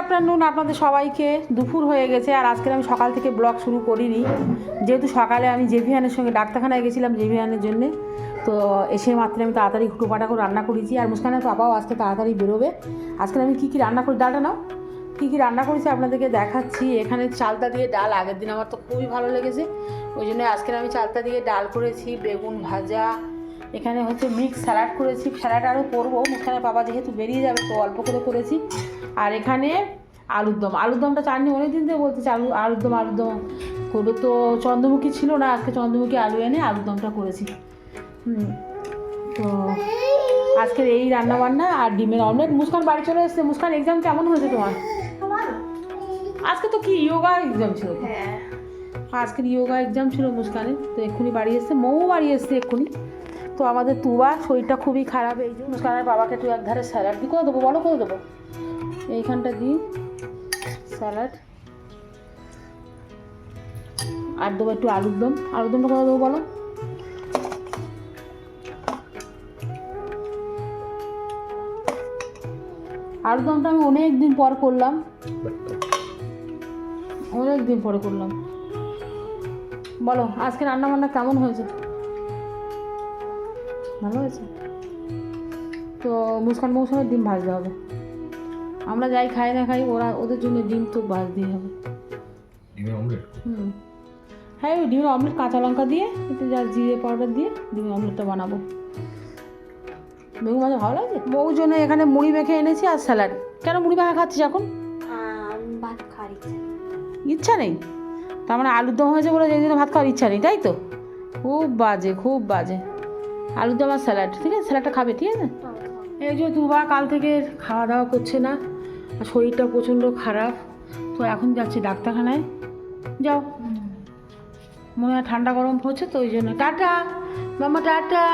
Afternoon আপনাদের সবাইকে। দুপুর হয়ে গেছে আর আজকে আমি সকাল থেকে ব্লগ শুরু করিনি, যেহেতু সকালে আমি জেভিয়ানের সঙ্গে ডাক্তারখানায় গেছিলাম জেভিয়ানের জন্যে। তো এসে মাত্র আমি তাড়াতাড়ি হুটোপাটা করে রান্না করেছি। আর মুস্কানের পাপাও আজকে তাড়াতাড়ি বেরোবে। আজকে আমি কী কী রান্না করি, ডালটা নাও, কী কী রান্না করেছি আপনাদেরকে দেখাচ্ছি। এখানে চালতা দিয়ে ডাল, আগের দিন আমার তো খুবই ভালো লেগেছে, ওই জন্য আজকে আমি চালতা দিয়ে ডাল করেছি, বেগুন ভাজা, এখানে হচ্ছে মিক্স স্যালাড করেছি। স্যালাড আরও করবো, মুস্কানের বাবা যেহেতু বেরিয়ে যাবে তো অল্প করে করেছি। আর এখানে আলুর দম, আলুর দমটা চাটনি অনেক দিন থেকে বলতেছি আলুর দম করবো। তো চন্দ্রমুখী ছিল না, আজকে চন্দ্রমুখী আলু এনে আলুর দমটা করেছি। তো আজকের এই রান্নাবান্না আর ডিমের অমলেট। মুস্কান বাড়ি চলে এসছে। মুস্কান এক্সাম কেমন হয়েছে তোমার? আজকে তো কি ইয়োগা এক্সাম ছিল, আজকের ইয়োগা এক্সাম ছিল মুস্কানের। তো এক্ষুনি বাড়ি এসছে, মৌ বাড়ি এসছে এক্ষুনি। তো আমাদের তুবা শরীরটা খুবই খারাপ, এই যে মুস্কানের বাবাকে একটু একধারে স্যালাড দিই, করে দেবো বলো, করে দেবো এইখানটা দিই স্যালাড, আর দেবো একটু আলুর দমটা করে দেবো বলো। আলুর দমটা আমি অনেক দিন পর করলাম, অনেক দিন পরে করলাম। বলো আজকে রান্নাবান্না কেমন হয়েছে? ভালো হয়েছে। তো মুস্কান মৌসুমের ডিম ভাজতে হবে। আমরা যাই খাই না খাই, ওদের জন্য ডিম তো ভাজতেই হবে। ডিমের অমলেট? হ্যাঁ, ওই ডিমের অমলেট কাঁচা লঙ্কা দিয়ে একটু যা জিরে পাউডার দিয়ে ডিমের অমলেটটা বানাবো। বেগুন ভাজা ভালো লাগে। বউ জন্য এখানে মুড়ি মেখে এনেছি আর স্যালাড। কেন মুড়ি মাখা খাচ্ছিস এখন? ভাত খাওয়ার ইচ্ছা নেই? তার মানে আলুর দম হয়েছে বলে যেদিন ভাত খাওয়ার ইচ্ছা নেই, তাই তো? খুব বাজে, খুব বাজে। আলুর দম আর স্যালাড, ঠিক আছে, স্যালাডটা খাবে, ঠিক আছে। এই যে দুবা কাল থেকে খাওয়া দাওয়া করছে না, আর শরীরটা প্রচণ্ড খারাপ। তো এখন যাচ্ছি ডাক্তারখানায়। যাও, মনে হয় ঠান্ডা গরম হচ্ছে তো ওই জন্য। টাটা মাম্মা, টাটা।